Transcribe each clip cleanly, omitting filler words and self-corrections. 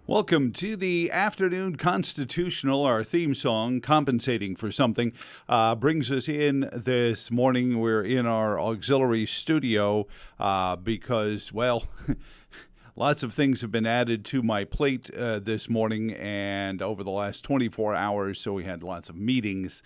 Welcome to the Afternoon Constitutional. Our theme song, Compensating for Something, brings us in this morning. We're in our auxiliary studio because, well, Lots of things have been added to my plate this morning and over the last 24 hours, so we had lots of meetings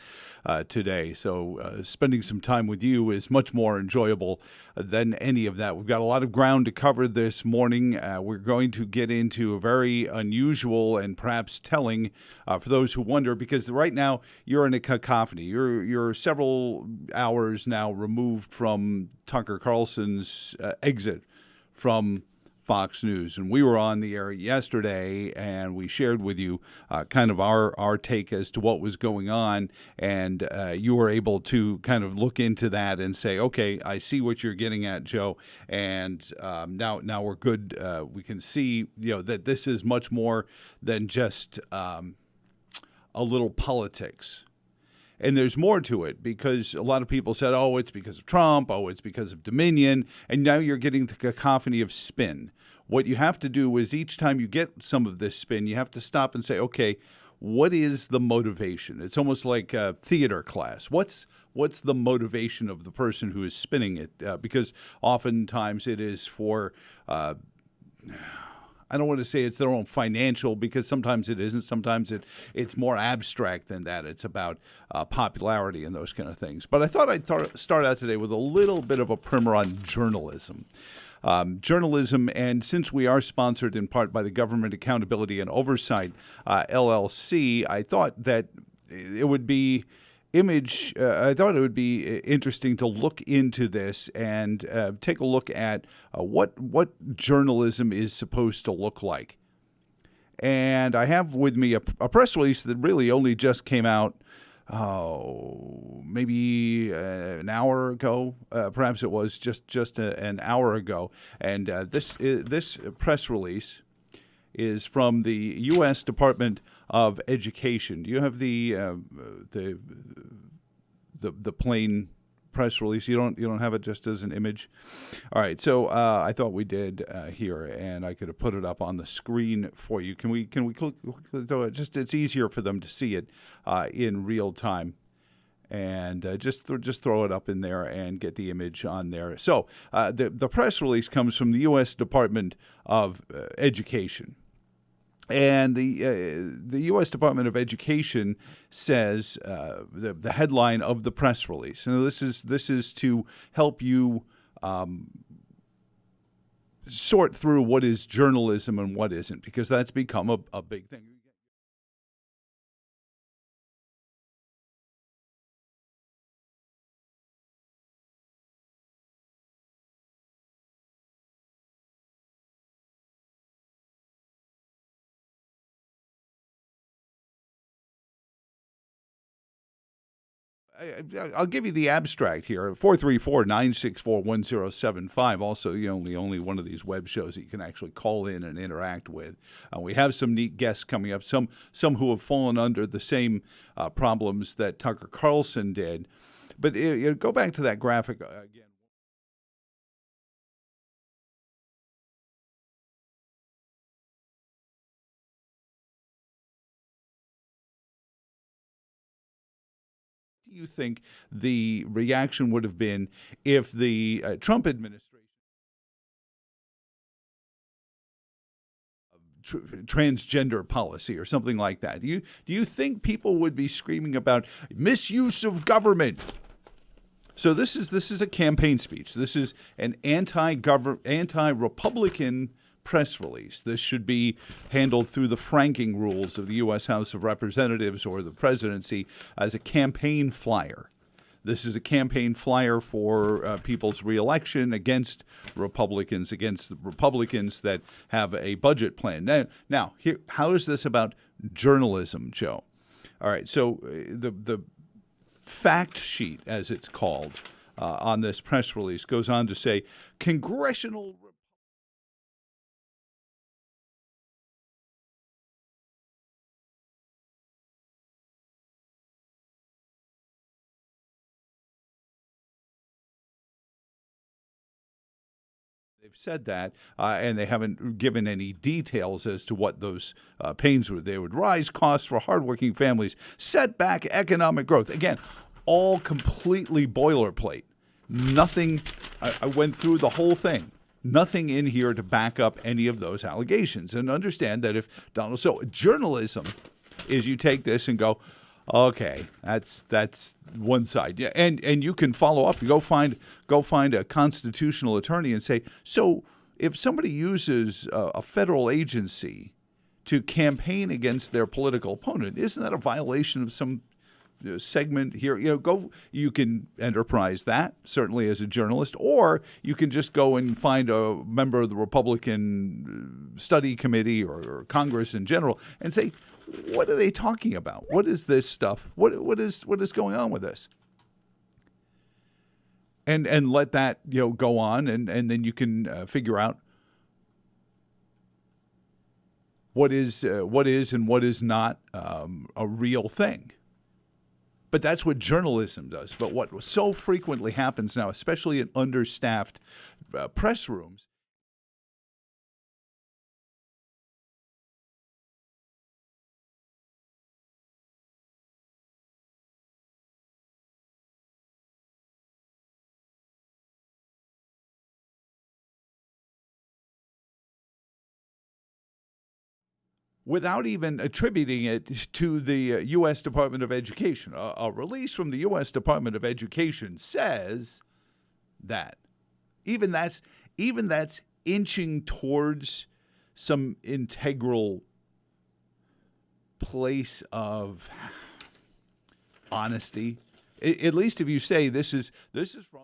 today. So spending some time with you is much more enjoyable than any of that. We've got a lot of ground to cover this morning. We're going to get into a very unusual and perhaps telling for those who wonder, because right now you're in a cacophony. You're several hours now removed from Tucker Carlson's exit from Fox News. And we were on the air yesterday, and we shared with you kind of our take as to what was going on. And you were able to kind of look into that and say, okay, I see what you're getting at, Joe. And now we're good. We can see, that this is much more than just a little politics. And there's more to it, because a lot of people said, oh, it's because of Trump, oh, it's because of Dominion, and now you're getting the cacophony of spin. What you have to do is each time you get some of this spin, you have to stop and say, okay, what is the motivation? It's almost like a theater class. What's the motivation of the person who is spinning it? Because oftentimes it is for I don't want to say it's their own financial, because sometimes it isn't. Sometimes it's more abstract than that. It's about popularity and those kind of things. But I thought I'd start out today with a little bit of a primer on journalism. Journalism, and since we are sponsored in part by the Government Accountability and Oversight, LLC, I thought that it would be I thought it would be interesting to look into this and take a look at what journalism is supposed to look like. And I have with me a press release that really only just came out, maybe an hour ago. Perhaps it was just an hour ago. And this press release is from the U.S. Department of Education. Do you have the plain press release? You don't have it just as an image? All right. So I thought we did here, and I could have put it up on the screen for you. Can we click it? Just it's easier for them to see it in real time. And just throw it up in there and get the image on there. So the press release comes from the U.S. Department of Education. And the U.S. Department of Education says the headline of the press release. And this is to help you sort through what is journalism and what isn't, because that's become a big thing. I'll give you the abstract here, 434-964-1075. Also, only one of these web shows that you can actually call in and interact with. We have some neat guests coming up, some who have fallen under the same problems that Tucker Carlson did. But go back to that graphic again. Do you think the reaction would have been if the Trump administration transgender policy or something like that? Do you think people would be screaming about misuse of government? So this is a campaign speech. This is an anti-Republican press release. This should be handled through the franking rules of the U.S. House of Representatives or the presidency as a campaign flyer. This is a campaign flyer for people's reelection against Republicans that have a budget plan. Now here, how is this about journalism, Joe? All right, so the fact sheet, as it's called, on this press release goes on to say, congressional They've said that, and they haven't given any details as to what those pains would. They would rise costs for hardworking families, set back economic growth. Again, all completely boilerplate. Nothing. I went through the whole thing. nothing in here to back up any of those allegations. And understand that if so journalism is you take this and go, okay, that's one side. Yeah, and you can follow up. You go find a constitutional attorney and say, so if somebody uses a federal agency to campaign against their political opponent, isn't that a violation of some segment here? You can enterprise that, certainly as a journalist, or you can just go and find a member of the Republican study committee or Congress in general and say, what are they talking about? What is this stuff? What is going on with this? And let that go on, and then you can figure out what is and what is not a real thing. But that's what journalism does. But what so frequently happens now, especially in understaffed press rooms, without even attributing it to the U.S. Department of Education. A release from the U.S. Department of Education says that. Even that's inching towards some integral place of honesty. At least if you say this is from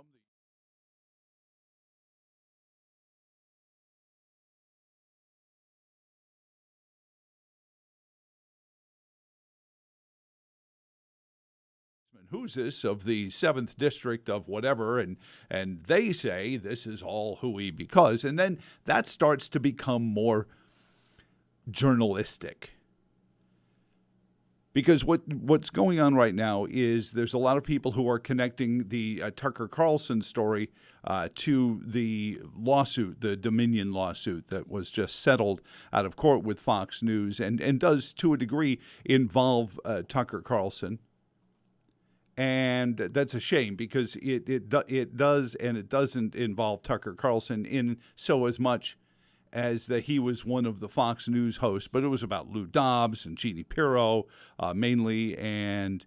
who's this of the 7th district of whatever, and they say this is all hooey because, and then that starts to become more journalistic. Because what's going on right now is there's a lot of people who are connecting the Tucker Carlson story to the lawsuit, the Dominion lawsuit that was just settled out of court with Fox News and does, to a degree, involve Tucker Carlson. And that's a shame because it does and it doesn't involve Tucker Carlson in so as much as that he was one of the Fox News hosts, but it was about Lou Dobbs and Jeannie Pirro mainly, and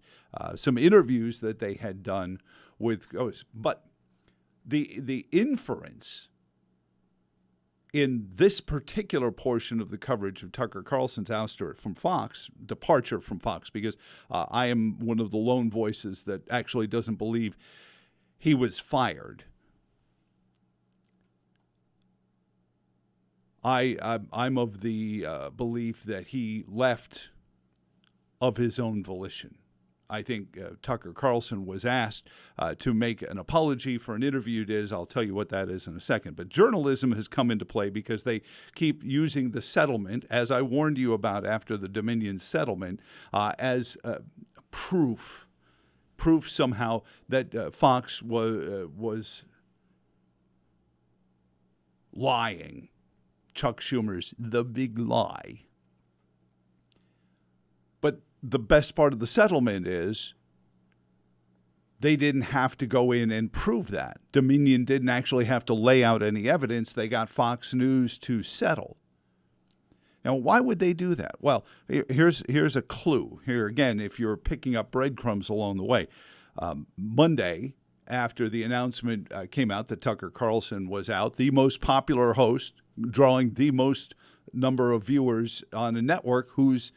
some interviews that they had done with hosts. But the inference in this particular portion of the coverage of Tucker Carlson's ouster from Fox, departure from Fox, because I am one of the lone voices that actually doesn't believe he was fired. I'm of the belief that he left of his own volition. I think Tucker Carlson was asked to make an apology for an interview he did. I'll tell you what that is in a second. But journalism has come into play because they keep using the settlement, as I warned you about after the Dominion settlement, as proof somehow that Fox was lying. Chuck Schumer's The Big Lie. But the best part of the settlement is they didn't have to go in and prove that. Dominion didn't actually have to lay out any evidence. They got Fox News to settle. Now, why would they do that? Well, here's a clue. Here again, if you're picking up breadcrumbs along the way. Monday, after the announcement came out that Tucker Carlson was out, the most popular host, drawing the most number of viewers on a network whose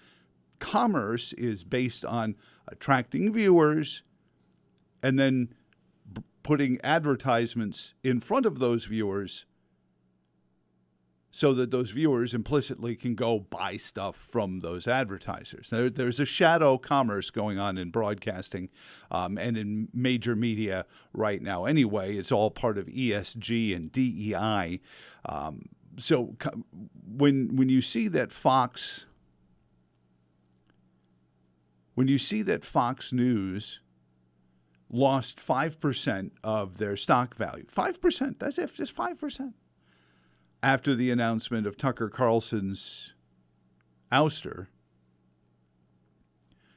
commerce is based on attracting viewers and then putting advertisements in front of those viewers so that those viewers implicitly can go buy stuff from those advertisers. There's a shadow commerce going on in broadcasting and in major media right now. Anyway, it's all part of ESG and DEI. So when you see that Fox News lost 5% of their stock value, 5%, that's it, just 5%, after the announcement of Tucker Carlson's ouster,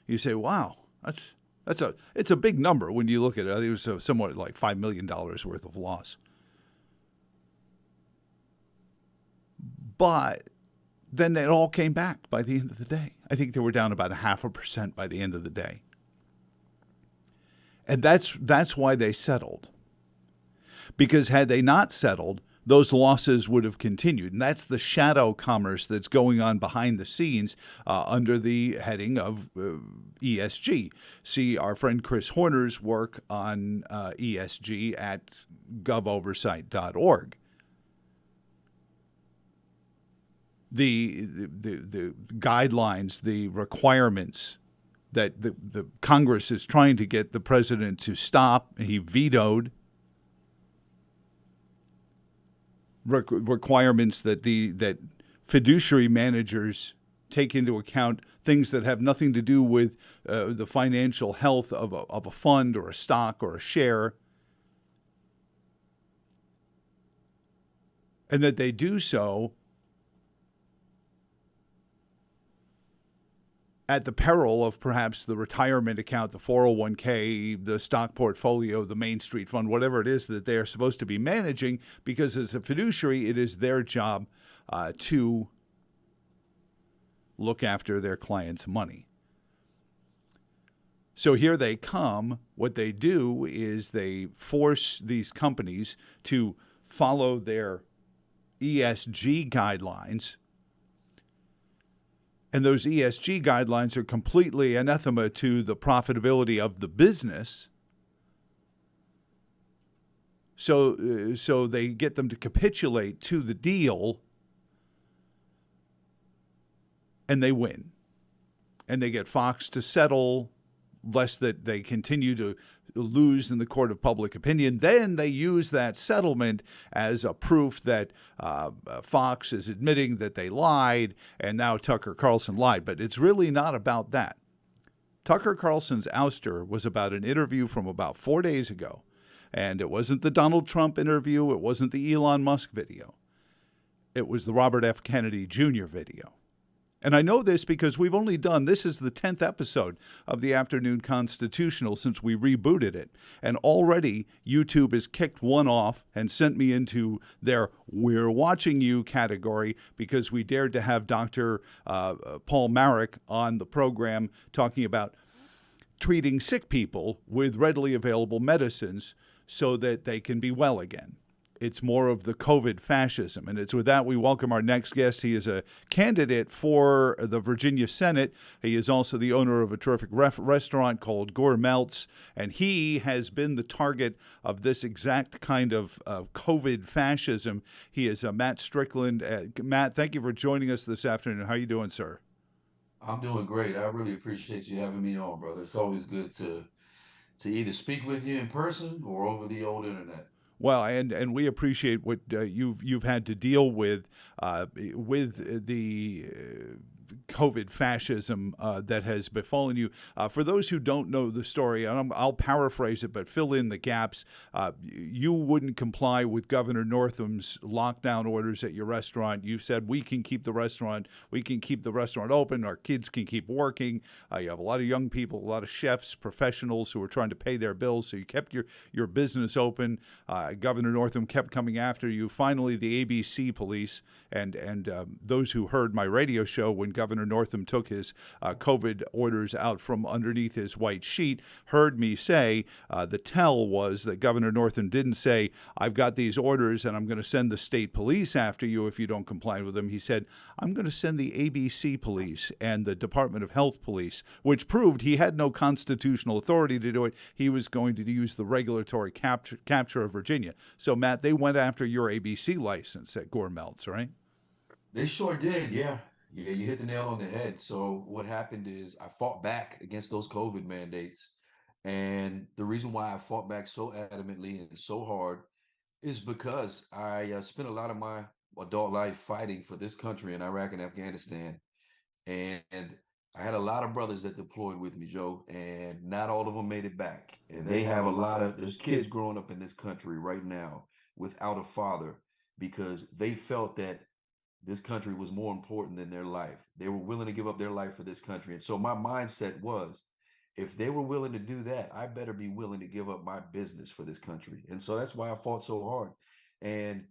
you say, wow, it's a big number when you look at it. I think it was somewhat like $5 million worth of loss. But then it all came back by the end of the day. I think they were down about 0.5% by the end of the day. And that's why they settled. Because had they not settled, those losses would have continued. And that's the shadow commerce that's going on behind the scenes under the heading of ESG. See our friend Chris Horner's work on ESG at govoversight.org. The guidelines, the requirements that the Congress is trying to get the president to stop, he vetoed. Requirements that that fiduciary managers take into account things that have nothing to do with the financial health of a fund or a stock or a share, and that they do so at the peril of perhaps the retirement account, the 401k, the stock portfolio, the Main Street Fund, whatever it is that they are supposed to be managing, because as a fiduciary, it is their job to look after their clients' money. So here they come. What they do is they force these companies to follow their ESG guidelines. And those ESG guidelines are completely anathema to the profitability of the business. So they get them to capitulate to the deal, and they win. And they get Fox to settle, lest that they continue to lose in the court of public opinion. Then they use that settlement as a proof that Fox is admitting that they lied, and now Tucker Carlson lied. But it's really not about that. Tucker Carlson's ouster was about an interview from about 4 days ago. And it wasn't the Donald Trump interview. It wasn't the Elon Musk video. It was the Robert F. Kennedy Jr. video. And I know this because we've only done, this is the 10th episode of the Afternoon Constitutional since we rebooted it. And already YouTube has kicked one off and sent me into their "We're watching you" category because we dared to have Dr. Paul Marik on the program talking about treating sick people with readily available medicines so that they can be well again. It's more of the COVID fascism. And it's with that we welcome our next guest. He is a candidate for the Virginia Senate. He is also the owner of a terrific restaurant called Gourmeltz. And he has been the target of this exact kind of COVID fascism. He is Matt Strickland. Matt, thank you for joining us this afternoon. How are you doing, sir? I'm doing great. I really appreciate you having me on, brother. It's always good to either speak with you in person or over the old internet. Well, and we appreciate what you've had to deal with the COVID fascism that has befallen you. For those who don't know the story, I'll paraphrase it, but fill in the gaps. You wouldn't comply with Governor Northam's lockdown orders at your restaurant. You said we can keep the restaurant open. Our kids can keep working. You have a lot of young people, a lot of chefs, professionals who are trying to pay their bills. So you kept your business open. Governor Northam kept coming after you. Finally, the ABC police and those who heard my radio show when Governor Northam took his COVID orders out from underneath his white sheet heard me say the tell was that Governor Northam didn't say, I've got these orders and I'm going to send the state police after you if you don't comply with them. He said, I'm going to send the ABC police and the Department of Health police, which proved he had no constitutional authority to do it. He was going to use the regulatory capture of Virginia. So, Matt, they went after your ABC license at Gourmeltz, right? They sure did, yeah. Yeah, you hit the nail on the head. So what happened is I fought back against those COVID mandates. And the reason why I fought back so adamantly and so hard is because I spent a lot of my adult life fighting for this country in Iraq and Afghanistan. And I had a lot of brothers that deployed with me, Joe, and not all of them made it back. And they have there's kids growing up in this country right now without a father because they felt that this country was more important than their life. They were willing to give up their life for this country. And so my mindset was, if they were willing to do that, I better be willing to give up my business for this country. And so that's why I fought so hard. And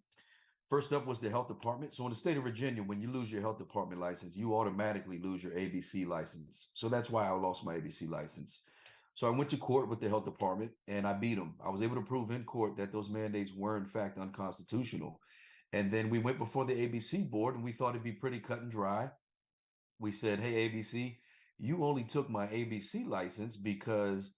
First up was the health department. So in the state of Virginia, when you lose your health department license, you automatically lose your ABC license. So that's why I lost my ABC license. So I went to court with the health department and I beat them. I was able to prove in court that those mandates were in fact unconstitutional. And then we went before the ABC board and we thought it'd be pretty cut and dry. We said, hey, ABC, you only took my ABC license because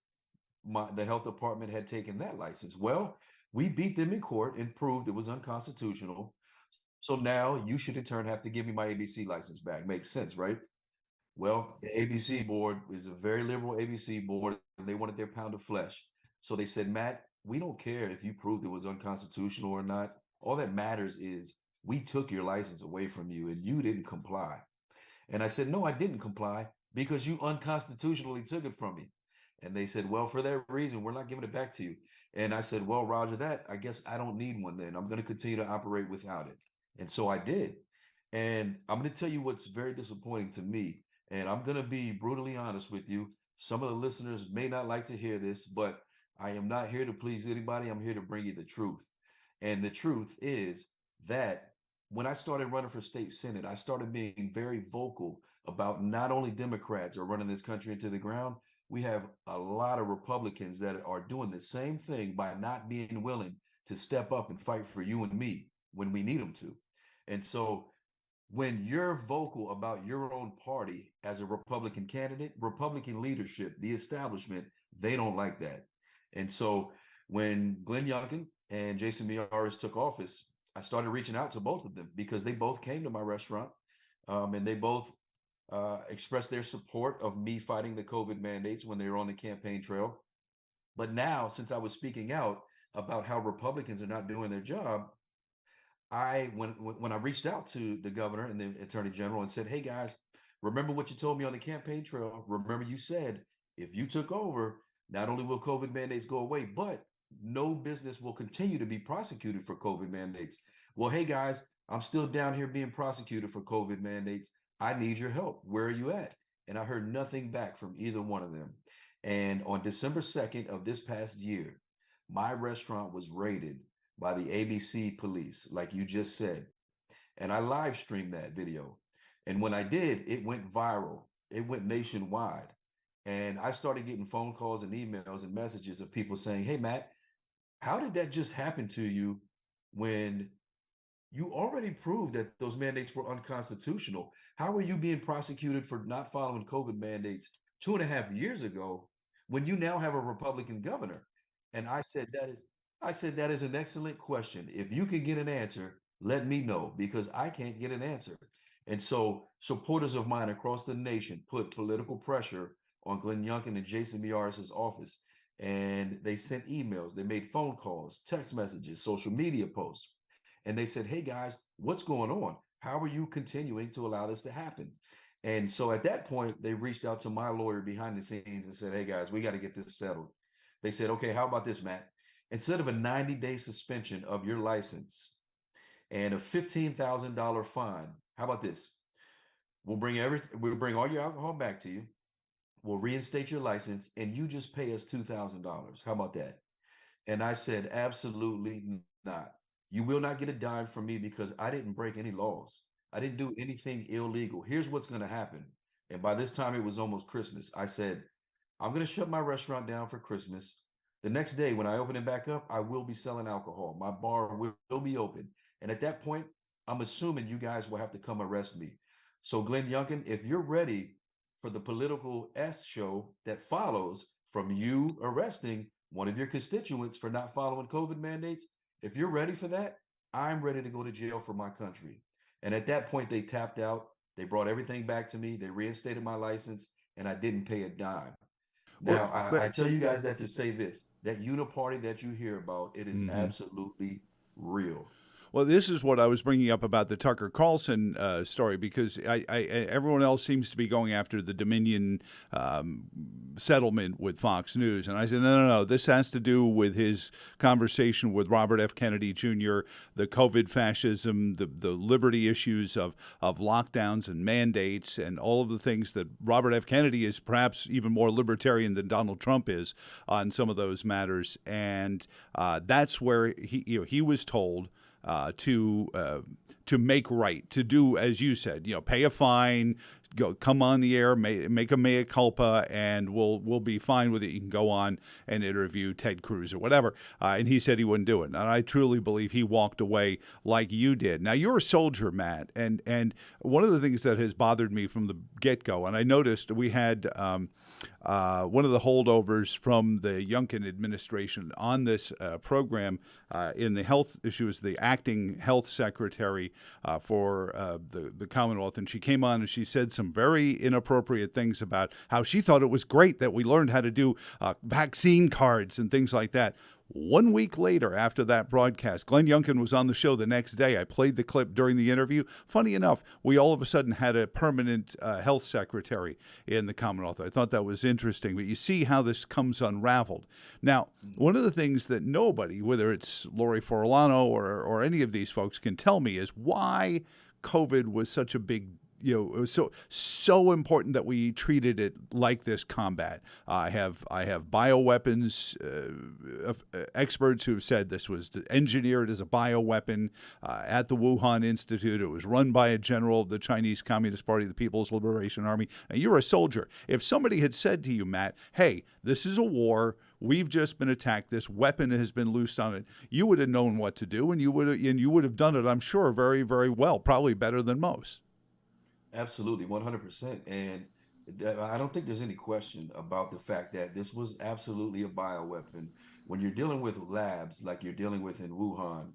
the health department had taken that license. Well, we beat them in court and proved it was unconstitutional. So now you should in turn have to give me my ABC license back. Makes sense, right? Well, the ABC board is a very liberal ABC board. And they wanted their pound of flesh. So they said, Matt, we don't care if you proved it was unconstitutional or not. All that matters is we took your license away from you and you didn't comply. And I said, no, I didn't comply because you unconstitutionally took it from me. And they said, well, for that reason, we're not giving it back to you. And I said, well, Roger that. I guess I don't need one then. I'm going to continue to operate without it. And so I did. And I'm going to tell you what's very disappointing to me. And I'm going to be brutally honest with you. Some of the listeners may not like to hear this, but I am not here to please anybody. I'm here to bring you the truth. And the truth is that when I started running for state Senate, I started being very vocal about not only Democrats are running this country into the ground. We have a lot of Republicans that are doing the same thing by not being willing to step up and fight for you and me when we need them to. And so when you're vocal about your own party as a Republican candidate, Republican leadership, the establishment, they don't like that. And so when Glenn Youngkin and Jason Miyares took office, I started reaching out to both of them because they both came to my restaurant and they both expressed their support of me fighting the COVID mandates when they were on the campaign trail. But now, since I was speaking out about how Republicans are not doing their job, when I reached out to the governor and the attorney general and said, hey guys, remember what you told me on the campaign trail? Remember you said, if you took over, not only will COVID mandates go away, but no business will continue to be prosecuted for COVID mandates. Well, hey guys, I'm still down here being prosecuted for COVID mandates. I need your help. Where are you at? And I heard nothing back from either one of them. And on December 2nd of this past year, my restaurant was raided by the ABC police, like you just said. And I live streamed that video. And when I did, it went viral. It went nationwide. And I started getting phone calls and emails and messages of people saying, hey, Matt, how did that just happen to you when you already proved that those mandates were unconstitutional? How are you being prosecuted for not following COVID mandates 2.5 years ago when you now have a Republican governor? And I said, that is an excellent question. If you can get an answer, let me know, because I can't get an answer. And so supporters of mine across the nation put political pressure on Glenn Youngkin and Jason Miyares' office. And they sent emails, they made phone calls, text messages, social media posts. And they said, hey guys, what's going on? How are you continuing to allow this to happen? And so at that point, they reached out to my lawyer behind the scenes and said, hey guys, we got to get this settled. They said, okay, how about this, Matt? Instead of a 90-day suspension of your license and a $15,000 fine, how about this? We'll bring all your alcohol back to you. We'll reinstate your license and you just pay us $2,000. How about that? And I said, absolutely not. You will not get a dime from me because I didn't break any laws. I didn't do anything illegal. Here's what's going to happen. And by this time, it was almost Christmas. I said, I'm going to shut my restaurant down for Christmas. The next day, when I open it back up, I will be selling alcohol. My bar will be open. And at that point, I'm assuming you guys will have to come arrest me. So Glenn Youngkin, if you're ready for the political S show that follows from you arresting one of your constituents for not following COVID mandates, if you're ready for that, I'm ready to go to jail for my country. And at that point, they tapped out. They brought everything back to me. They reinstated my license, and I didn't pay a dime. Now, I tell you guys that to say this, that uniparty that you hear about, it is absolutely real. Well, this is what I was bringing up about the Tucker Carlson story, because everyone else seems to be going after the Dominion settlement with Fox News. And I said, no. This has to do with his conversation with Robert F. Kennedy Jr., the COVID fascism, the liberty issues of lockdowns and mandates, and all of the things that Robert F. Kennedy is perhaps even more libertarian than Donald Trump is on some of those matters. And that's where he was told to make right, to do as you said, pay a fine, come on the air, make a mea culpa, and we'll be fine with it. You can go on and interview Ted Cruz or whatever. And he said he wouldn't do it. And I truly believe he walked away like you did. Now, you're a soldier, Matt, and one of the things that has bothered me from the get-go, and I noticed we had one of the holdovers from the Youngkin administration on this program in the health issue is the acting health secretary for the Commonwealth. And she came on and she said some very inappropriate things about how she thought it was great that we learned how to do vaccine cards and things like that. 1 week later, after that broadcast, Glenn Youngkin was on the show the next day. I played the clip during the interview. Funny enough, we all of a sudden had a permanent health secretary in the Commonwealth. I thought that was interesting. But you see how this comes unraveled. Now, one of the things that nobody, whether it's Lori Forlano or any of these folks, can tell me is why COVID was such a big it was so important that we treated it like this combat. I have bioweapons experts who have said this was engineered as a bioweapon at the Wuhan Institute. It was run by a general of the Chinese Communist Party, the People's Liberation Army. Now, you're a soldier. If somebody had said to you, Matt, hey, this is a war, we've just been attacked, this weapon has been loosed on it, you would have known what to do, and you would have done it, I'm sure, very, very well, probably better than most. Absolutely, 100%. And I don't think there's any question about the fact that this was absolutely a bioweapon. When you're dealing with labs like you're dealing with in Wuhan,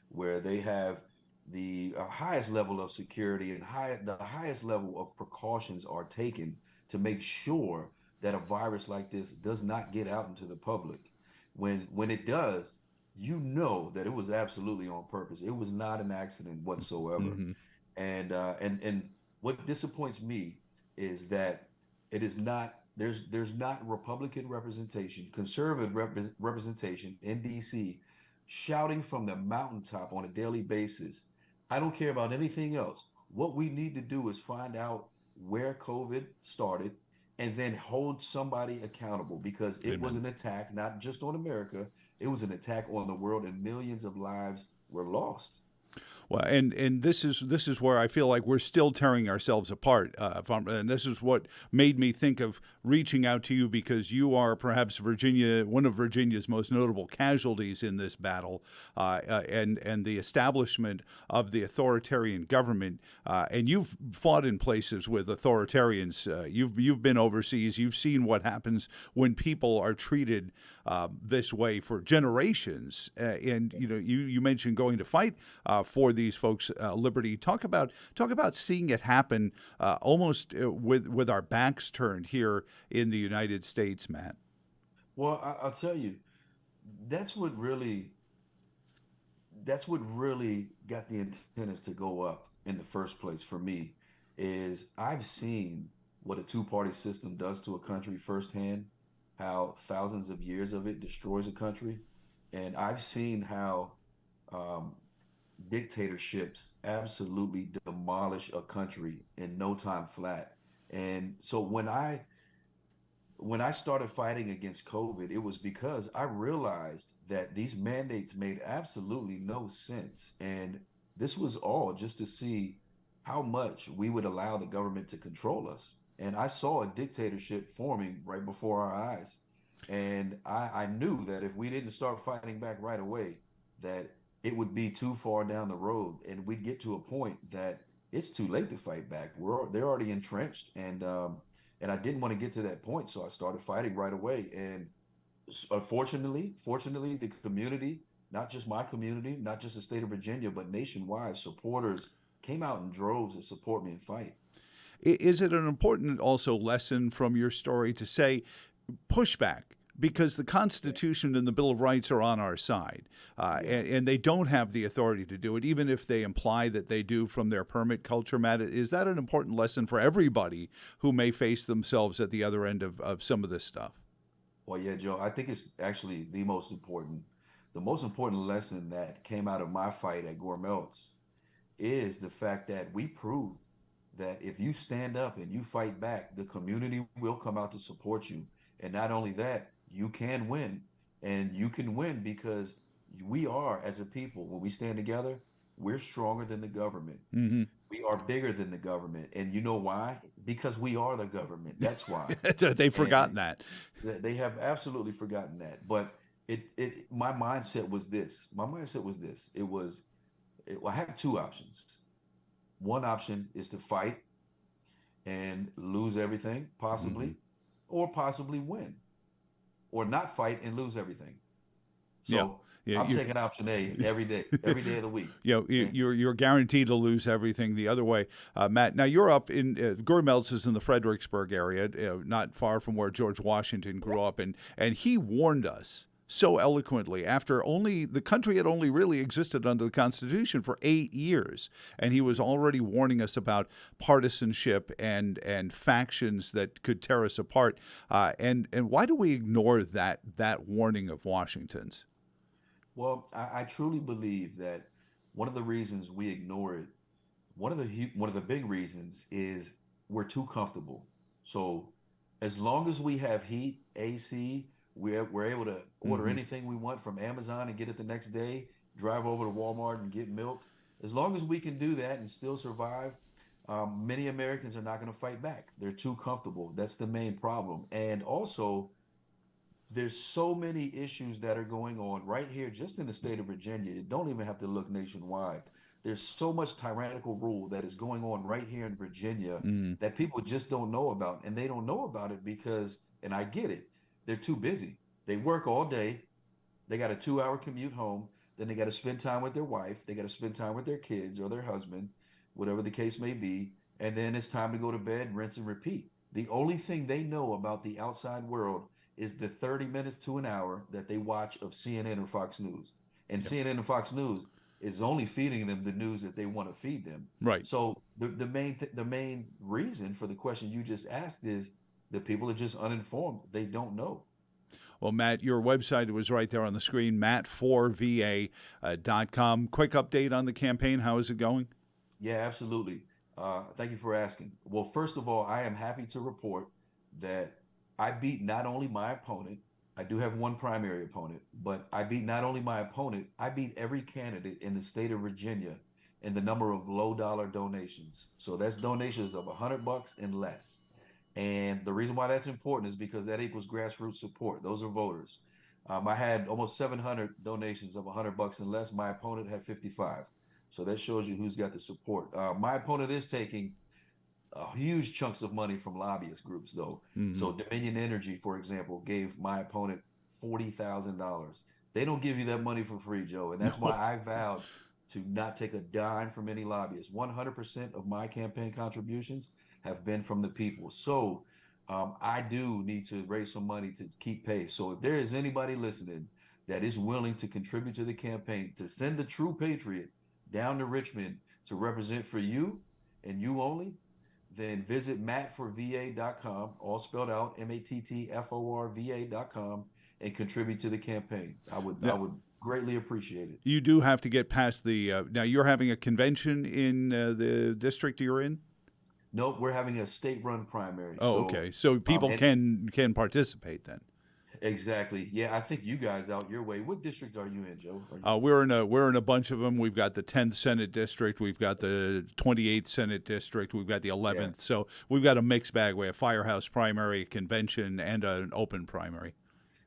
where they have the highest level of security and the highest level of precautions are taken to make sure that a virus like this does not get out into the public. When it does, you know that it was absolutely on purpose. It was not an accident whatsoever. Mm-hmm. And what disappoints me is that it is not there's not Republican representation, conservative representation in DC shouting from the mountaintop on a daily basis. I don't care about anything else. What we need to do is find out where COVID started and then hold somebody accountable, because it Amen. was an attack not just on America, it was an attack on the world, and millions of lives were lost. Well, and this is where I feel like we're still tearing ourselves apart. And this is what made me think of reaching out to you, because you are perhaps one of Virginia's most notable casualties in this battle, and the establishment of the authoritarian government. And you've fought in places with authoritarians. You've been overseas. You've seen what happens when people are treated this way for generations. And you mentioned going to fight for these folks' liberty. Talk about seeing it happen almost with our backs turned here in the United States, Matt. Well, I'll tell you, that's what really got the antennas to go up in the first place for me. Is I've seen what a two-party system does to a country firsthand, how thousands of years of it destroys a country, and I've seen how dictatorships absolutely demolish a country in no time flat. And so when I started fighting against COVID, it was because I realized that these mandates made absolutely no sense. And this was all just to see how much we would allow the government to control us. And I saw a dictatorship forming right before our eyes. And I knew that if we didn't start fighting back right away, that it would be too far down the road, and we'd get to a point that it's too late to fight back. They're already entrenched, and I didn't want to get to that point, so I started fighting right away. And fortunately, the community, not just my community, not just the state of Virginia, but nationwide, supporters came out in droves to support me and fight. Is it an important also lesson from your story to say pushback? Because the Constitution and the Bill of Rights are on our side, and they don't have the authority to do it, even if they imply that they do from their permit culture, Matt. Is that an important lesson for everybody who may face themselves at the other end of some of this stuff? Well, yeah, Joe, I think it's actually the most important lesson that came out of my fight at Gourmeltz is the fact that we proved that if you stand up and you fight back, the community will come out to support you. And not only that, you can win. And you can win because We are, as a people, when we stand together, we're stronger than the government. Hmm. We are bigger than the government. And you know why? Because we are the government. That's why. They've And forgotten that. they have absolutely forgotten that. But my mindset was this. My mindset was this. I have two options. One option is to fight and lose everything, Hmm. possibly, or possibly win, or not fight and lose everything. Yeah. So Yeah. I'm taking option A every day of the week. You know, And you're guaranteed to lose everything the other way, Matt. Now you're up in Gourmeltz is in the Fredericksburg area, not far from where George Washington grew up, and he warned us so eloquently after only the country had only really existed under the Constitution for 8 years, and he was already warning us about partisanship and factions that could tear us apart. And why do we ignore that warning of Washington's? well, I truly believe that one of the reasons we ignore it, one of the big reasons is we're too comfortable. So as long as we have heat, AC, we're able to order Hmm. anything we want from Amazon and get it the next day, drive over to Walmart and get milk. As long as we can do that and still survive, many Americans are not going to fight back. They're too comfortable. That's the main problem. And also, there's so many issues that are going on right here, just in the state of Virginia. You don't even have to look nationwide. There's so much tyrannical rule that is going on right here in Virginia Hmm. that people just don't know about. And they don't know about it because, and I get it, they're too busy. They work all day. They got a 2 hour commute home. Then they got to spend time with their wife. They got to spend time with their kids or their husband, whatever the case may be. And then it's time to go to bed, rinse and repeat. The only thing they know about the outside world is the 30 minutes to an hour that they watch of CNN or Fox News. And Yep. CNN and Fox News is only feeding them the news that they want to feed them. Right. So the main reason for the question you just asked is the people are just uninformed. They don't know. Well, Matt, your website was right there on the screen, matt4va.com. Quick update on the campaign. How is it going? Yeah, absolutely. Thank you for asking. Well, first of all, I am happy to report that I beat not only my opponent, I do have one primary opponent, but I beat not only my opponent, I beat every candidate in the state of Virginia in the number of low dollar donations. So that's donations of $100 and less. And the reason why that's important is because that equals grassroots support. Those are voters. I had almost 700 donations of $100 and less. My opponent had 55. So that shows you who's got the support. My opponent is taking huge chunks of money from lobbyist groups, though. Hmm. So Dominion Energy, for example, gave my opponent $40,000. They don't give you that money for free, Joe, and that's why No. I vowed to not take a dime from any lobbyist. 100% of my campaign contributions have been from the people. So I do need to raise some money to keep pace. So if there is anybody listening that is willing to contribute to the campaign, to send a true patriot down to Richmond to represent for you and you only, then visit mattforva.com, all spelled out, mattforva.com, and contribute to the campaign. I Now, would greatly appreciate it. you do have to get past the. Now, you're having a convention in the district you're in? Nope, we're having a state-run primary. Oh, okay. So people And can participate then. exactly, yeah, I think you guys out your way. What district are you in, Joe? We're in a bunch of them. We've got the 10th Senate district. We've got the 28th Senate district. We've got the Yeah, 11th. So we've got a mixed bag. We have firehouse primary, a convention, and an open primary.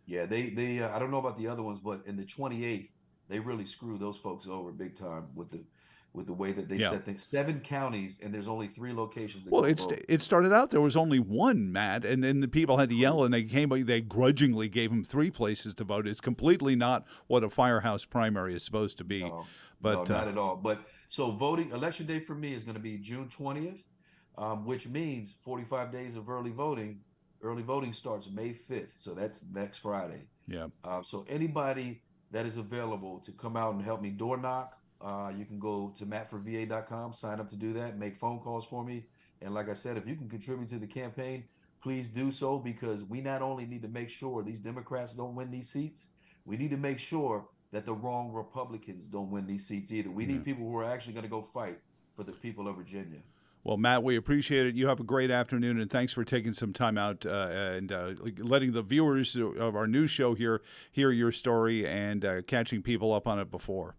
yeah. They I don't know about the other ones, but in the 28th, they really screw those folks over big time with the way that they Yeah. set things. 7 counties, and there's only 3 locations to Well, go vote. it started out there was only one, Matt, and then the people had to yell, True. and they grudgingly gave them three places to vote. It's completely not what a firehouse primary is supposed to be. No, no, But not at all. But so voting, election day for me is going to be June 20th, which means 45 days of early voting. Early voting starts May 5th. So that's next Friday. yeah, So anybody that is available to come out and help me door knock, you can go to mattforva.com, sign up to do that, make phone calls for me. And like I said, if you can contribute to the campaign, please do so because we not only need to make sure these Democrats don't win these seats, we need to make sure that the wrong Republicans don't win these seats either. We yeah. need people who are actually going to go fight for the people of Virginia. Well, Matt, we appreciate it. You have a great afternoon, and thanks for taking some time out and letting the viewers of our news show hear your story and catching people up on it before.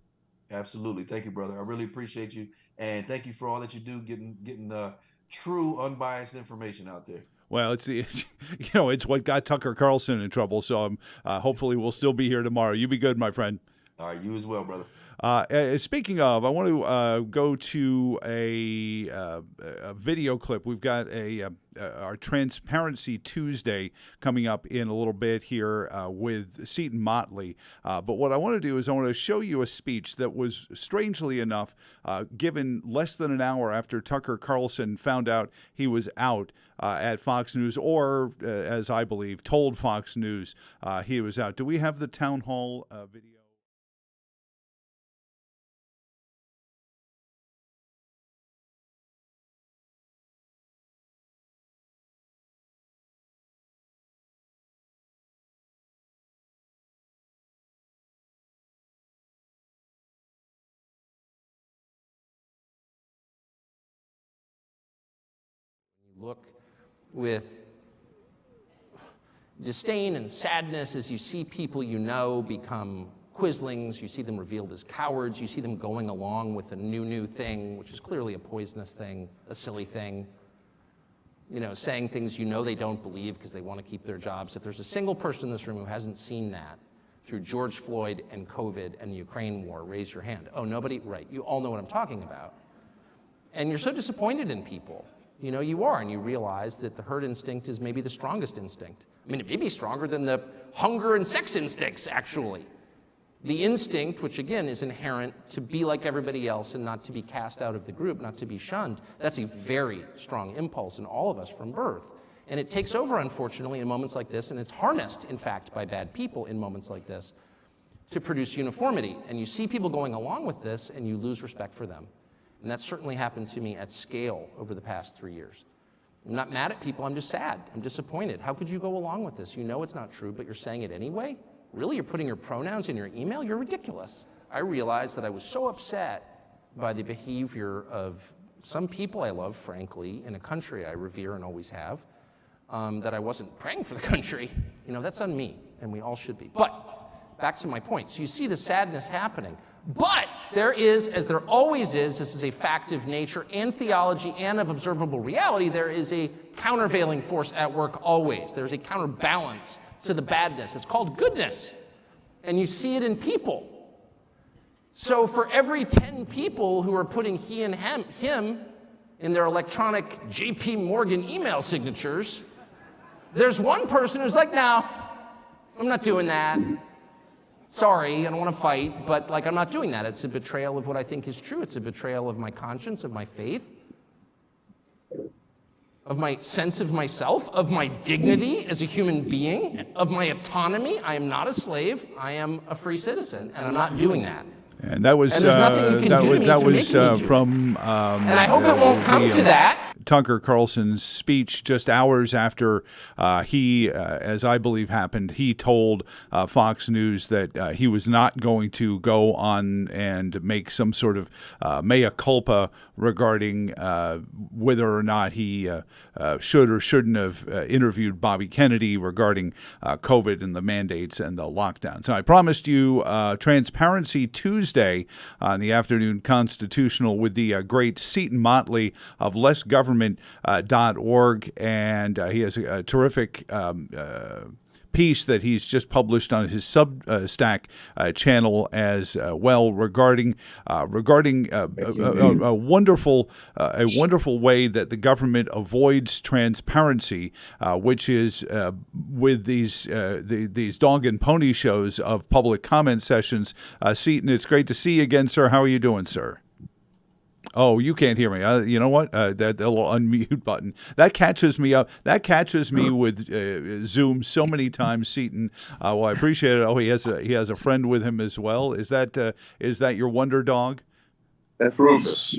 Absolutely. Thank you, brother. I really appreciate you. And thank you for all that you do, getting true, unbiased information out there. Well, it's it's what got Tucker Carlson in trouble. So hopefully we'll still be here tomorrow. You be good, my friend. All right, you as well, brother. Speaking of, I want to go to a video clip. We've got our Transparency Tuesday coming up in a little bit here with Seton Motley. But what I want to do is I want to show you a speech that was, strangely enough, given less than an hour after Tucker Carlson found out he was out at Fox News, or, as I believe, told Fox News he was out. Do we have the town hall video? Look with disdain and sadness as you see people you know become quislings, you see them revealed as cowards, you see them going along with a new thing, which is clearly a poisonous thing, a silly thing, saying things they don't believe because they want to keep their jobs. If there's a single person in this room who hasn't seen that through George Floyd and COVID and the Ukraine war, raise your hand. Oh, nobody? Right. You all know what I'm talking about. And you're so disappointed in people. You are, and you realize that the herd instinct is maybe the strongest instinct. I mean, it may be stronger than the hunger and sex instincts, actually. The instinct, which again is inherent to be like everybody else and not to be cast out of the group, not to be shunned, that's a very strong impulse in all of us from birth. And it takes over, unfortunately, in moments like this, and it's harnessed, in fact, by bad people in moments like this to produce uniformity. And you see people going along with this, and you lose respect for them. And that's certainly happened to me at scale over the past 3 years. I'm not mad at people, I'm just sad, I'm disappointed. How could you go along with this? You know it's not true, but you're saying it anyway? Really, you're putting your pronouns in your email? You're ridiculous. I realized that I was so upset by the behavior of some people I love, frankly, in a country I revere and always have, that I wasn't praying for the country. That's on me, and we all should be. But back to my point. So you see the sadness happening. But there is, as there always is, this is a fact of nature and theology and of observable reality, there is a countervailing force at work always. There's a counterbalance to the badness. It's called goodness. And you see it in people. So for every 10 people who are putting he and him in their electronic JP Morgan email signatures, there's one person who's like, no, I'm not doing that. Sorry, I don't want to fight, but I'm not doing that. It's a betrayal of what I think is true. It's a betrayal of my conscience, of my faith, of my sense of myself, of my dignity as a human being, of my autonomy. I am not a slave. I am a free citizen, and I'm not doing that. And that was and there's nothing you can do to me to make me do from. And I hope it won't come to that. Tucker Carlson's speech just hours after he, as I believe happened, he told Fox News that he was not going to go on and make some sort of mea culpa regarding whether or not he should or shouldn't have interviewed Bobby Kennedy regarding COVID and the mandates and the lockdowns. And I promised you Transparency Tuesday on the afternoon constitutional with the great Seton Motley of lessgovernment.org, and he has a terrific piece that he's just published on his Substack channel as well regarding a wonderful way that the government avoids transparency, which is with these dog and pony shows of public comment sessions. Seton, it's great to see you again, sir. How are you doing, sir? Oh, you can't hear me. You know what? That little unmute button that catches me up. That catches me with Zoom so many times. Seton. Well, I appreciate it. Oh, he has a friend with him as well. Is that your wonder dog? That's Rufus.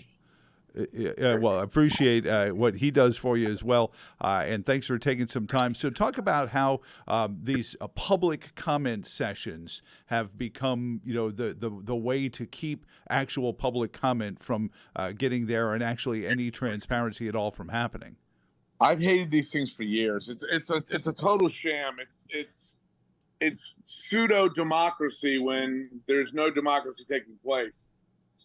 Well, I appreciate what he does for you as well, and thanks for taking some time. So, talk about how these public comment sessions have become, the way to keep actual public comment from getting there, and actually any transparency at all from happening. I've hated these things for years. It's a total sham. It's pseudo democracy when there's no democracy taking place.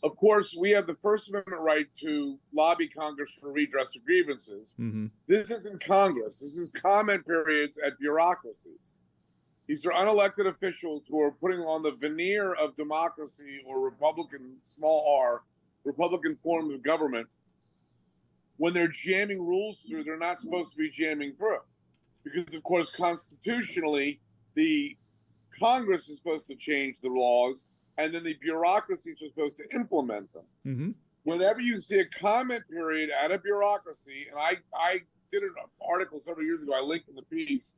Of course, we have the First Amendment right to lobby Congress for redress of grievances. Mm-hmm. This isn't Congress. This is comment periods at bureaucracies. These are unelected officials who are putting on the veneer of democracy or Republican, small r, Republican form of government. When they're jamming rules through, they're not supposed to be jamming through. Because, of course, constitutionally, the Congress is supposed to change the laws, and then the bureaucracy is supposed to implement them. Mm-hmm. Whenever you see a comment period at a bureaucracy, and I did an article several years ago, I linked in the piece,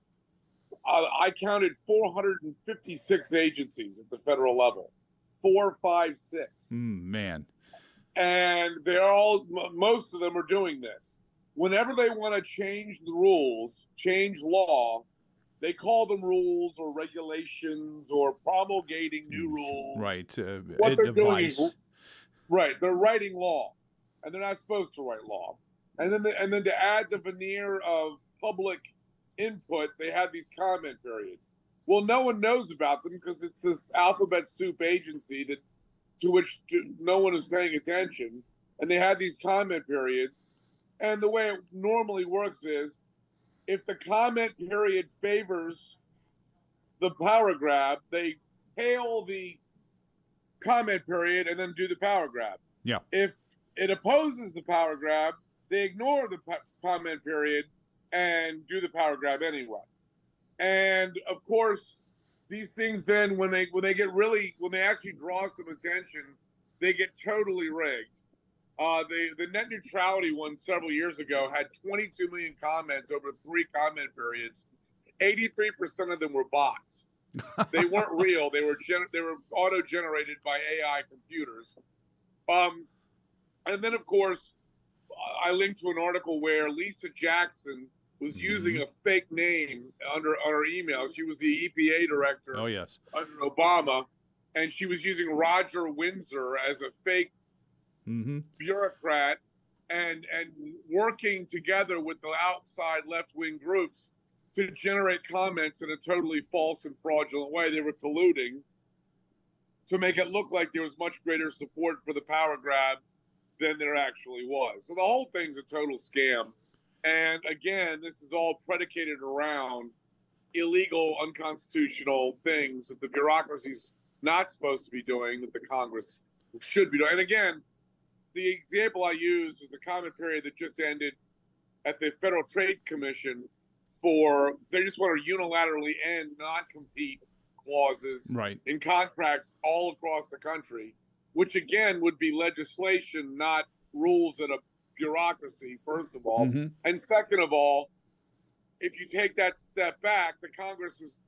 I counted 456 agencies at the federal level. 4, 5, 6. Man. And most of them are doing this. Whenever they want to change the rules, change law, they call them rules or regulations or promulgating new rules. Right. What they're doing is, right, they're writing law, and they're not supposed to write law. And then to add the veneer of public input, they have these comment periods. Well, no one knows about them because it's this alphabet soup agency to which no one is paying attention, and they have these comment periods. And the way it normally works is, if the comment period favors the power grab, they hail the comment period and then do the power grab. Yeah. If it opposes the power grab, they ignore the comment period and do the power grab anyway. And of course, these things then, when they actually draw some attention, they get totally rigged. The net neutrality one several years ago had 22 million comments over 3 comment periods. 83% of them were bots. They weren't real. They were auto-generated by AI computers. And then, of course, I linked to an article where Lisa Jackson was using a fake name under her email. She was the EPA director under Obama, and she was using Roger Windsor as a fake bureaucrat and working together with the outside left-wing groups to generate comments in a totally false and fraudulent way. They were colluding to make it look like there was much greater support for the power grab than there actually was. So the whole thing's a total scam. And again, this is all predicated around illegal, unconstitutional things that the bureaucracy's not supposed to be doing, that the Congress should be doing. And again, the example I use is the comment period that just ended at the Federal Trade Commission they just want to unilaterally end non-compete clauses in contracts all across the country, which again would be legislation, not rules at a bureaucracy, first of all. And second of all, if you take that step back, the Congress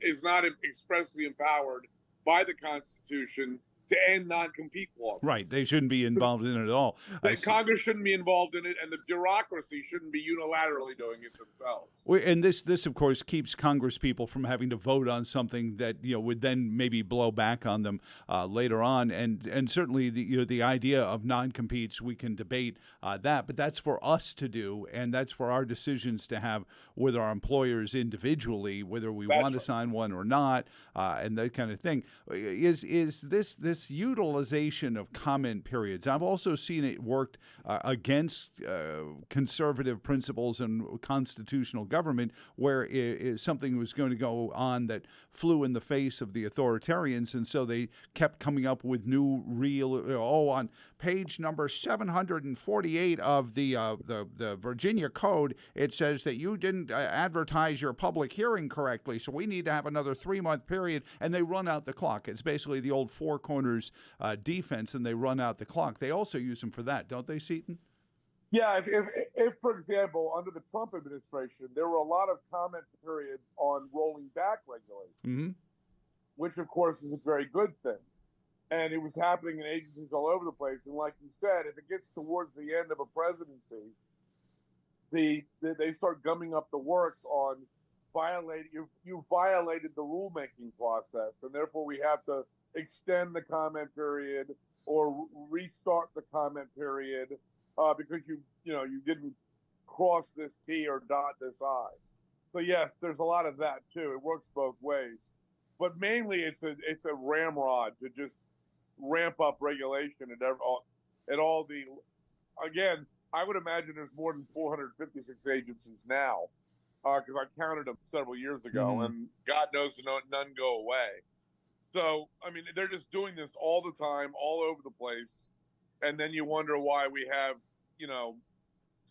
is not expressly empowered by the Constitution to end non-compete clauses. Right. They shouldn't be involved in it at all. Congress shouldn't be involved in it, and the bureaucracy shouldn't be unilaterally doing it themselves. And this, of course, keeps Congress people from having to vote on something that would then maybe blow back on them later on. And certainly the idea of non-competes, we can debate that, but that's for us to do, and that's for our decisions to have with our employers individually, whether we want to sign one or not, and that kind of thing. Is this utilization of comment periods? I've also seen it worked against conservative principles and constitutional government, where something was going to go on that flew in the face of the authoritarians, and so they kept coming up with new on page number 748 of the Virginia Code, it says that you didn't advertise your public hearing correctly, so we need to have another 3-month period, and they run out the clock. It's basically the old four corners defense, and they run out the clock. They also use them for that, don't they, Seton? Yeah, if, for example, under the Trump administration, there were a lot of comment periods on rolling back regulation, which, of course, is a very good thing. and it was happening in agencies all over the place. And like you said, if it gets towards the end of a presidency, they start gumming up the works on you violated the rulemaking process, and therefore we have to extend the comment period or restart the comment period because you didn't cross this T or dot this I. So yes, there's a lot of that too. It works both ways, but mainly it's a ramrod to just ramp up regulation at all the. Again, I would imagine there's more than 456 agencies now, because I counted them several years ago, and God knows none go away. So I mean, they're just doing this all the time, all over the place, and then you wonder why we have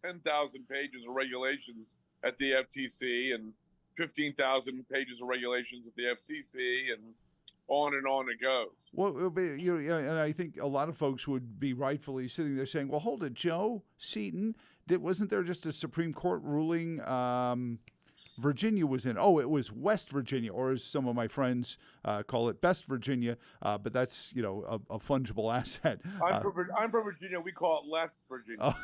10,000 pages of regulations at the FTC and 15,000 pages of regulations at the FCC, and on it goes. Well, and I think a lot of folks would be rightfully sitting there saying, well, hold it, Joe, Seton, wasn't there just a Supreme Court ruling Virginia was in? Oh, it was West Virginia, or as some of my friends call it, Best Virginia, but that's, a fungible asset. I'm from Virginia. We call it Less Virginia.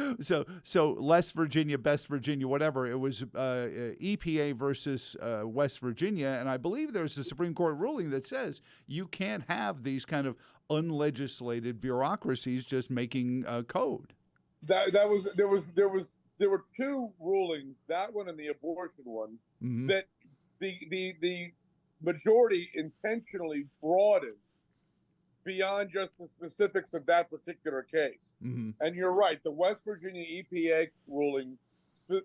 Oh. So Less Virginia, Best Virginia, whatever. It was EPA versus West Virginia, and I believe there's a Supreme Court ruling that says you can't have these kind of unlegislated bureaucracies just making code. There were two rulings, that one and the abortion one, that the majority intentionally broadened beyond just the specifics of that particular case. And you're right, the West Virginia EPA ruling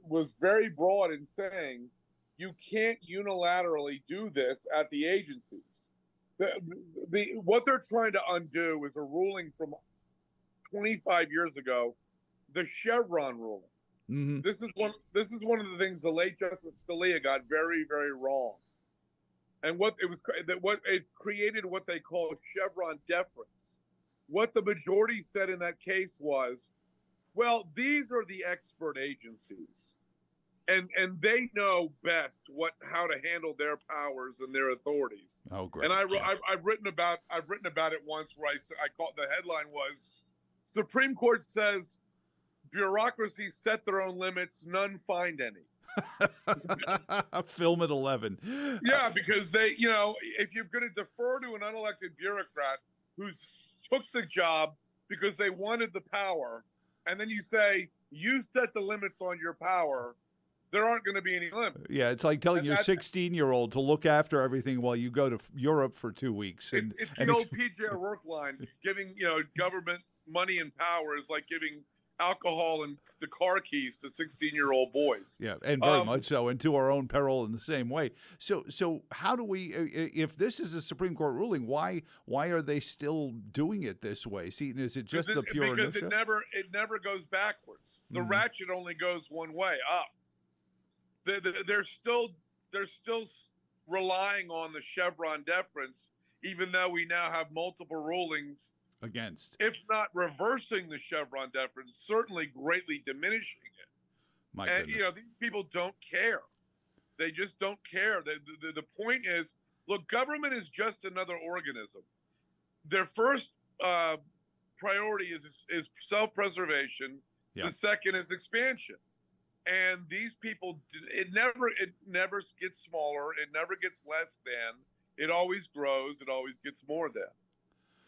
was very broad in saying you can't unilaterally do this at the agencies. What they're trying to undo is a ruling from 25 years ago, the Chevron ruling. This is one of the things the late Justice Scalia got very, very wrong, and what it created what they call Chevron deference. What the majority said in that case was, well, these are the expert agencies, and they know best how to handle their powers and their authorities. Oh, great! And I've written about it once where I called, the headline was, Supreme Court says bureaucracies set their own limits, none find any. Film at 11. Yeah, because they, if you're going to defer to an unelected bureaucrat who's took the job because they wanted the power, and then you say, you set the limits on your power, there aren't going to be any limits. Yeah, it's like telling your 16-year-old to look after everything while you go to Europe for 2 weeks. It's the old PJ O'Rourke line. Giving government money and power is like giving alcohol and the car keys to 16-year-old boys. Yeah, and very much so, and to our own peril in the same way. So how do we, if this is a Supreme Court ruling, why are they still doing it this way? Seton, is it just the pure because inertia? it never goes backwards. The ratchet only goes one way, up. They're still relying on the Chevron deference, even though we now have multiple rulings against, if not reversing the Chevron deference, certainly greatly diminishing it. My goodness. These people don't care. They just don't care. The point is, look, government is just another organism. Their first priority is self-preservation. Yeah. The second is expansion. And these people, it never gets smaller. It never gets less than. It always grows. It always gets more than.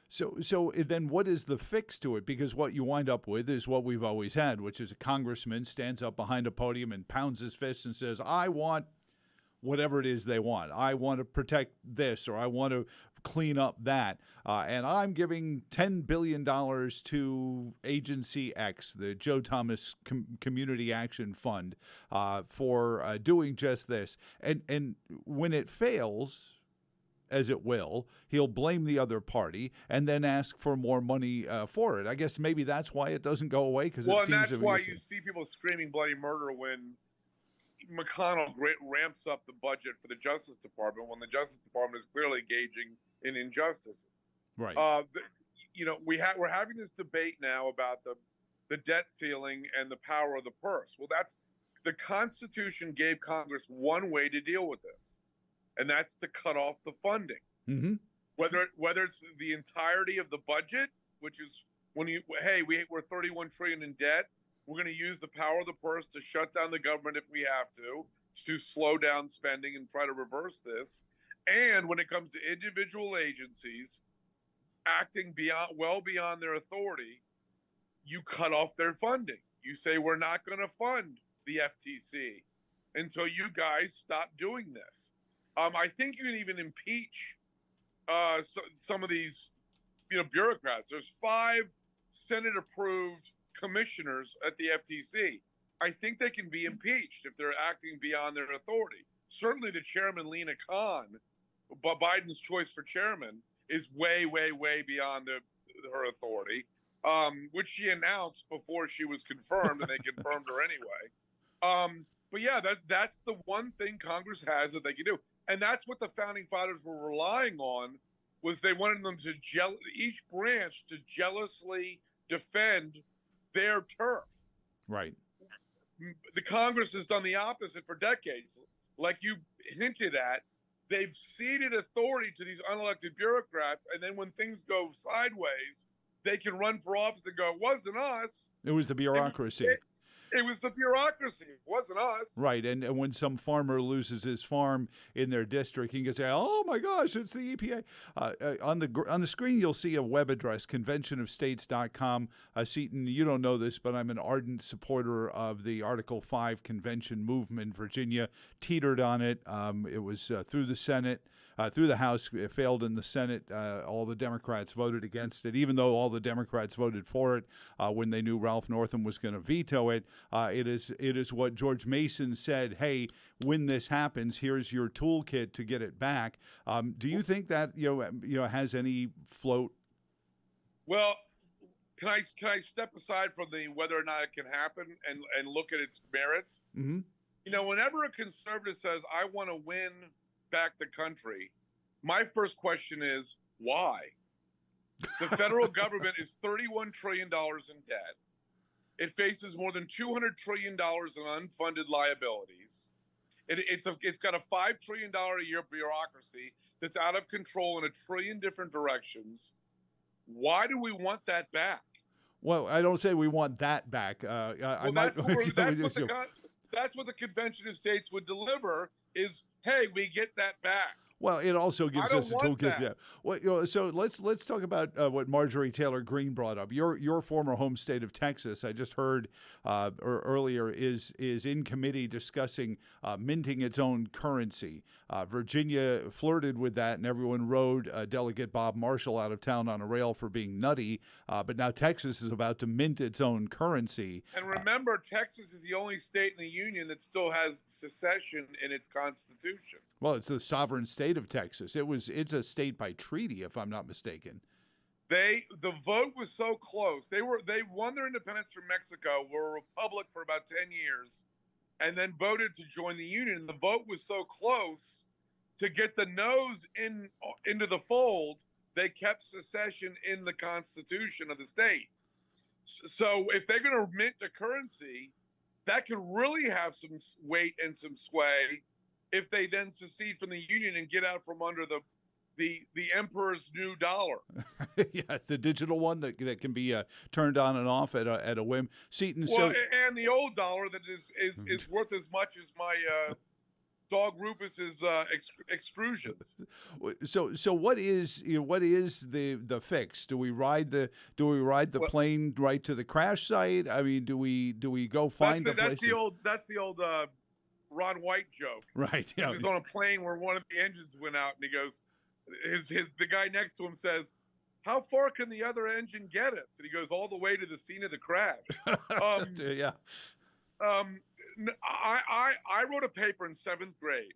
So then what is the fix to it? Because what you wind up with is what we've always had, which is a congressman stands up behind a podium and pounds his fist and says, I want whatever it is they want. I want to protect this, or I want to clean up that. And I'm giving $10 billion to Agency X, the Joe Thomas Community Action Fund, for doing just this. And when it fails, as it will, he'll blame the other party and then ask for more money for it. I guess maybe that's why it doesn't go away, because it seems and that's why you see people screaming bloody murder when McConnell ramps up the budget for the Justice Department, when the Justice Department is clearly engaging in injustices. Right. We're having this debate now about the debt ceiling and the power of the purse. Well, the Constitution gave Congress one way to deal with this, and that's to cut off the funding. whether it's the entirety of the budget, which is when we're 31 trillion in debt. We're going to use the power of the purse to shut down the government if we have to slow down spending and try to reverse this. And when it comes to individual agencies acting well beyond their authority, you cut off their funding. You say, we're not going to fund the FTC until you guys stop doing this. I think you can even impeach some of these, bureaucrats. There's 5 Senate-approved commissioners at the FTC. I think they can be impeached if they're acting beyond their authority. Certainly the chairman, Lena Khan, Biden's choice for chairman, is way, way, way beyond her authority, which she announced before she was confirmed, and they confirmed her anyway. But yeah, that's the one thing Congress has that they can do. And that's what the founding fathers were relying on, was they wanted them to each branch to jealously defend their turf. Right. The Congress has done the opposite for decades. Like you hinted at, they've ceded authority to these unelected bureaucrats, and then when things go sideways, they can run for office and go, it wasn't us. It was the bureaucracy. It was the bureaucracy. It wasn't us. Right. And when some farmer loses his farm in their district, he can say, oh, my gosh, it's the EPA. On the screen, you'll see a web address, conventionofstates.com. Seton, you don't know this, but I'm an ardent supporter of the Article 5 convention movement. Virginia teetered on it. It was through the Senate, through the House. It failed in the Senate. All the Democrats voted against it, even though all the Democrats voted for it when they knew Ralph Northam was going to veto it. It is what George Mason said, hey, when this happens, here's your toolkit to get it back. Do you think that has any float? Well, can I step aside from the whether or not it can happen and look at its merits? Mm-hmm. Whenever a conservative says, I want to win back the country, my first question is, why? The federal government is $31 trillion in debt. It faces more than $200 trillion in unfunded liabilities. It's got a $5 trillion a year bureaucracy that's out of control in a trillion different directions. Why do we want that back? Well, I don't say we want that back. That's what the Convention of States would deliver is, hey, we get that back. Well, it also gives us a toolkit. Yeah. Well, so let's talk about what Marjorie Taylor Greene brought up. Your former home state of Texas, I just heard earlier, is in committee discussing minting its own currency. Virginia flirted with that, and everyone rode Delegate Bob Marshall out of town on a rail for being nutty. But now Texas is about to mint its own currency. And remember, Texas is the only state in the union that still has secession in its constitution. Well, it's the sovereign state of Texas. It's a state by treaty, if I'm not mistaken. The vote was so close. They won their independence from Mexico, were a republic for about 10 years, and then voted to join the union. And the vote was so close to get the noes into the fold. They kept secession in the constitution of the state. So if they're going to mint a currency, that could really have some weight and some sway if they then secede from the union and get out from under the emperor's new dollar. Yeah, the digital one that can be turned on and off at a whim. Seton, and the old dollar that is worth as much as my dog Rufus's extrusions. So what is the fix? Do we ride the plane right to the crash site? I mean, do we go find the place? That's the old Ron White joke. Right. Yeah. He was on a plane where one of the engines went out, and he goes, the guy next to him says, how far can the other engine get us? And he goes, all the way to the scene of the crash. Yeah. I wrote a paper in 7th grade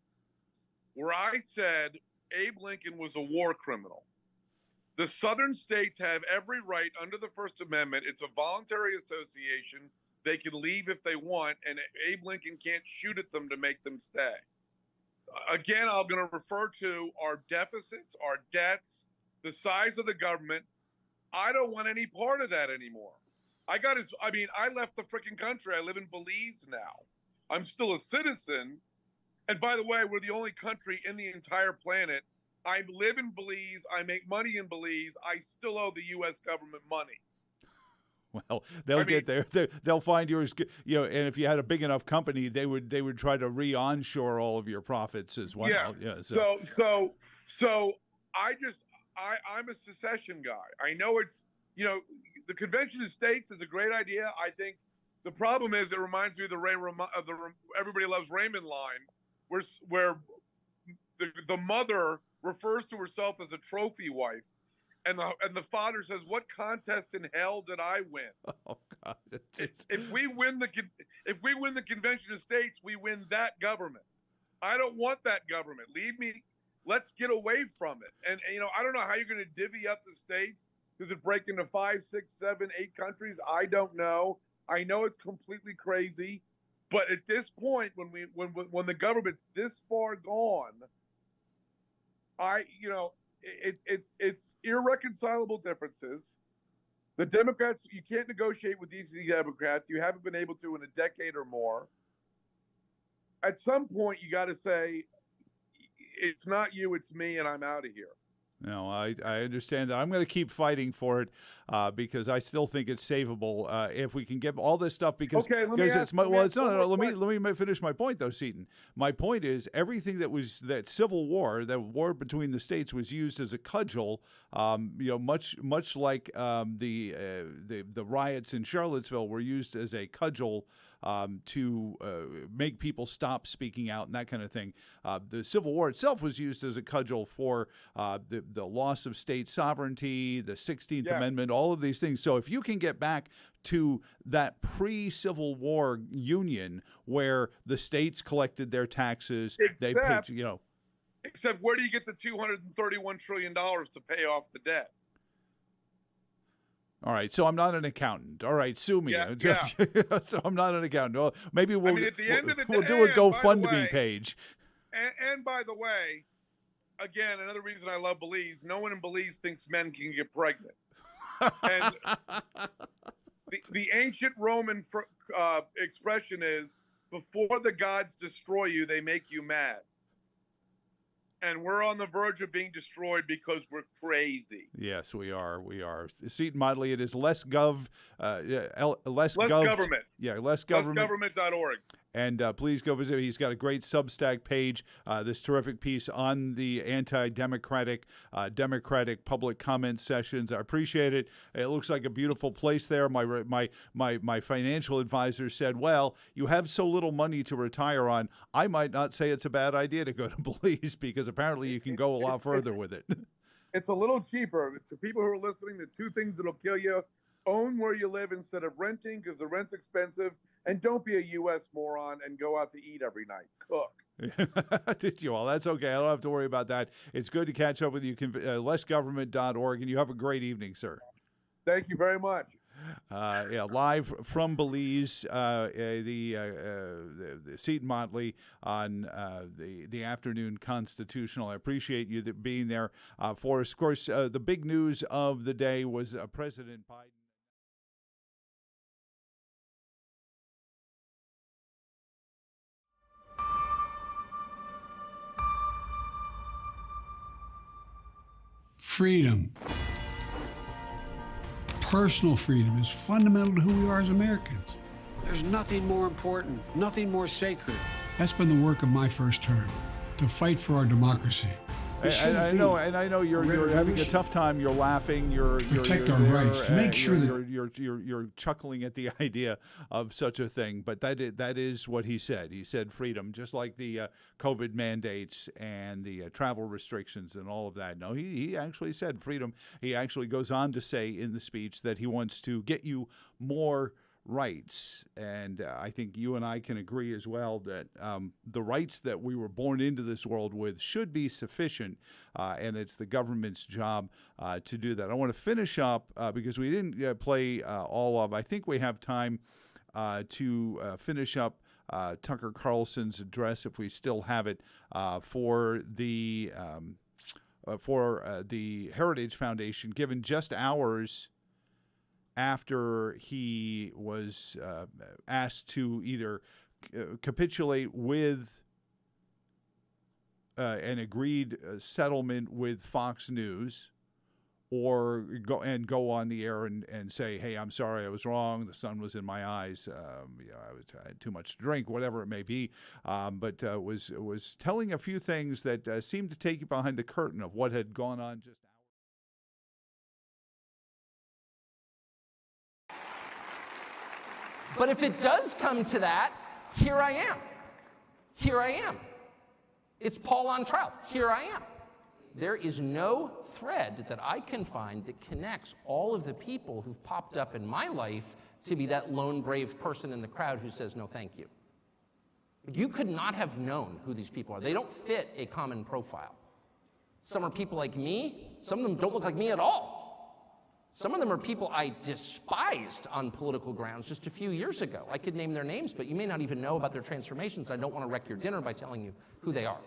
where I said Abe Lincoln was a war criminal. The southern states have every right under the First Amendment. It's a voluntary association. They can leave if they want, and Abe Lincoln can't shoot at them to make them stay. Again, I'm going to refer to our deficits, our debts, the size of the government. I don't want any part of that anymore. I left the freaking country. I live in Belize now. I'm still a citizen. And by the way, we're the only country in the entire planet I live in Belize. I make money in Belize. I still owe the U.S. government money. Well, they'll get there. They'll find yours. And if you had a big enough company, they would try to re-onshore all of your profits as well. Yeah. So I'm a secession guy. I know it's the Convention of States is a great idea. I think the problem is it reminds me of the Everybody Loves Raymond line, where the mother refers to herself as a trophy wife. And the father says, "What contest in hell did I win?" Oh God! If we win the Convention of States, we win that government. I don't want that government. Leave me. Let's get away from it. And I don't know how you're going to divvy up the states. Does it break into 5, 6, 7, 8 countries? I don't know. I know it's completely crazy, but at this point, when the government's this far gone, it's irreconcilable differences. The Democrats, you can't negotiate with these Democrats. You haven't been able to in a decade or more. At some point, you got to say, it's not you, it's me, and I'm out of here. No, I understand that. I'm going to keep fighting for it because I still think it's savable if we can get all this stuff. Because let me finish my point though, Seton. My point is everything that civil war, that war between the states, was used as a cudgel. Much like the riots in Charlottesville were used as a cudgel to make people stop speaking out and that kind of thing. The Civil War itself was used as a cudgel for the loss of state sovereignty, the 16th Amendment, all of these things. So if you can get back to that pre-Civil War union where the states collected their taxes, they paid, Except where do you get the $231 trillion to pay off the debt? All right, so I'm not an accountant. All right, sue me. Yeah. So I'm not an accountant. Well, maybe we'll do a GoFundMe page. And by the way, again, another reason I love Belize, no one in Belize thinks men can get pregnant. And the ancient Roman expression is, before the gods destroy you, they make you mad. And we're on the verge of being destroyed because we're crazy. Yes, we are. We are. Seton Motley, it is less government. Less government. Yeah, less government. Lessgovernment.org. And please go visit. He's got a great Substack page, this terrific piece on the anti-democratic, democratic public comment sessions. I appreciate it. It looks like a beautiful place there. My financial advisor said, well, you have so little money to retire on, I might not say it's a bad idea to go to Belize because apparently you can go a lot further with it. It's a little cheaper. To people who are listening, the 2 things that'll kill you: own where you live instead of renting because the rent's expensive, and don't be a U.S. moron and go out to eat every night. Cook. Did you all? That's okay. I don't have to worry about that. It's good to catch up with you. Lessgovernment.org, and you have a great evening, sir. Thank you very much. Live from Belize, the Seton Motley on the afternoon constitutional. I appreciate you being there for us. Of course, the big news of the day was President Biden. Freedom. Personal freedom is fundamental to who we are as Americans. There's nothing more important, nothing more sacred. That's been the work of my first term, to fight for our democracy. I know you're having a tough time. You're laughing. You're protect our rights to make sure that you're chuckling at the idea of such a thing. But that is what he said. He said freedom, just like the COVID mandates and the travel restrictions and all of that. No, he actually said freedom. He actually goes on to say in the speech that he wants to get you more rights. And I think you and I can agree as well that the rights that we were born into this world with should be sufficient, and it's the government's job to do that. I want to finish up because we didn't play all of. I think we have time to finish up Tucker Carlson's address, if we still have it, for the Heritage Foundation, given just hours after he was asked to either capitulate with an agreed settlement with Fox News, or go on the air and say, hey, I'm sorry, I was wrong. The sun was in my eyes. I had too much to drink, whatever it may be. But was telling a few things that seemed to take you behind the curtain of what had gone on just hours. But if it does come to that, here I am. Here I am. It's Paul on trial. Here I am. There is no thread that I can find that connects all of the people who've popped up in my life to be that lone brave person in the crowd who says, no, thank you. You could not have known who these people are. They don't fit a common profile. Some are people like me. Some of them don't look like me at all. Some of them are people I despised on political grounds just a few years ago. I could name their names, but you may not even know about their transformations, and I don't want to wreck your dinner by telling you who they are.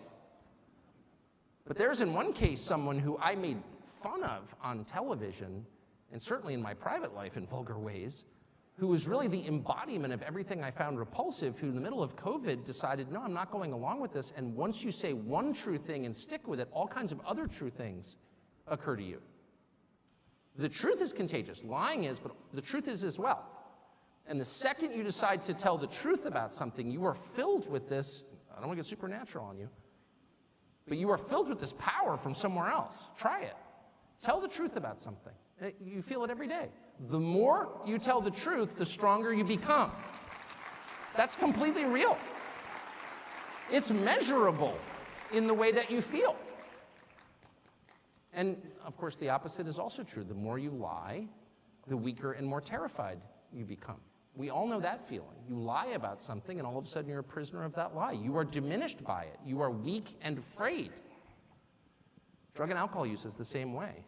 But there's in one case someone who I made fun of on television, and certainly in my private life in vulgar ways, who was really the embodiment of everything I found repulsive, who in the middle of COVID decided, no, I'm not going along with this, and once you say one true thing and stick with it, all kinds of other true things occur to you. The truth is contagious. Lying is, but the truth is as well. And the second you decide to tell the truth about something, you are filled with this, I don't want to get supernatural on you, but you are filled with this power from somewhere else. Try it. Tell the truth about something. You feel it every day. The more you tell the truth, the stronger you become. That's completely real. It's measurable in the way that you feel. And of course, the opposite is also true. The more you lie, the weaker and more terrified you become. We all know that feeling. You lie about something, and all of a sudden you're a prisoner of that lie. You are diminished by it. You are weak and afraid. Drug and alcohol use is the same way.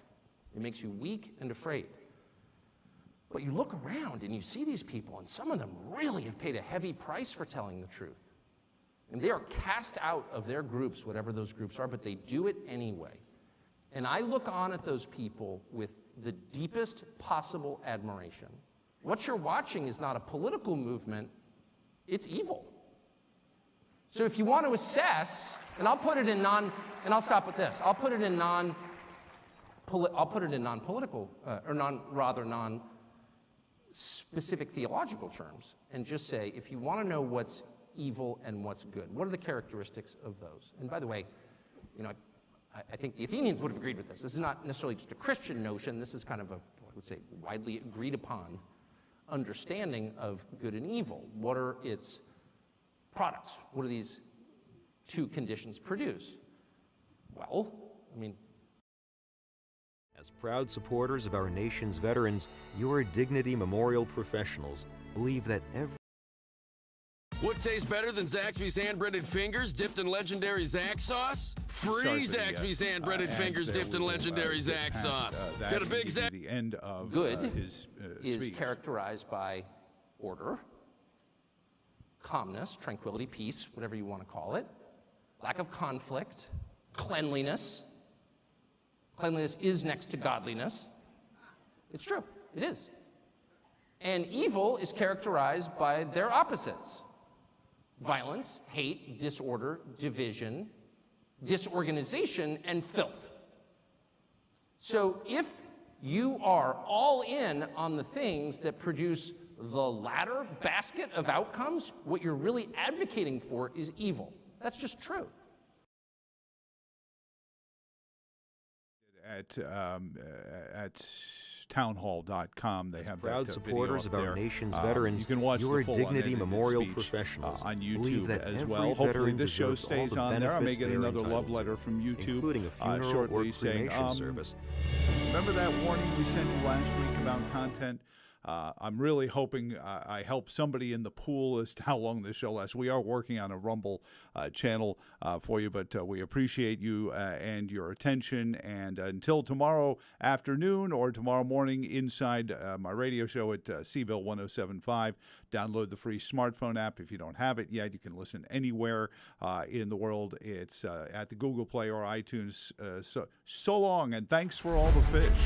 It makes you weak and afraid. But you look around and you see these people, and some of them really have paid a heavy price for telling the truth. And they are cast out of their groups, whatever those groups are, but they do it anyway. And I look on at those people with the deepest possible admiration. What you're watching is not a political movement, it's evil. So if you want to assess, and I'll put it in I'll stop with this. I'll put it in non-political, or non-specific theological terms, and just say, if you want to know what's evil and what's good, what are the characteristics of those? And by the way, I think the Athenians would have agreed with this. This is not necessarily just a Christian notion. This is kind of I would say, widely agreed upon understanding of good and evil. What are its products? What do these two conditions produce? Well, as proud supporters of our nation's veterans, your Dignity Memorial professionals believe that every What tastes better than Zaxby's hand-breaded fingers dipped in legendary Zax sauce? Free Zaxby's hand-breaded fingers dipped in legendary Zax sauce. Get a big Zax. The end of good his is speech. characterized by order, calmness, tranquility, peace, whatever you want to call it, lack of conflict, cleanliness. Cleanliness is next to godliness. It's true. It is. And evil is characterized by their opposites. Violence, hate, disorder, division, disorganization, and filth. So if you are all in on the things that produce the latter basket of outcomes, what you're really advocating for is evil. That's just true. At townhall.com, they have proud that supporters of video our up there. nation's veterans, you can watch your the full Dignity unedited Memorial speech, professionals on believe YouTube that as every well. Hopefully veteran this show deserves all stays the on there. I may benefits get they are another love entitled letter to, from YouTube including a funeral shortly or saying, cremation service. remember that warning we sent you last week about content? I'm really hoping I help somebody in the pool as to how long this show lasts. We are working on a Rumble channel for you, but we appreciate you and your attention. And until tomorrow afternoon or tomorrow morning inside my radio show at CBill 107.5, download the free smartphone app. If you don't have it yet, you can listen anywhere in the world. It's at the Google Play or iTunes. So long, and thanks for all the fish.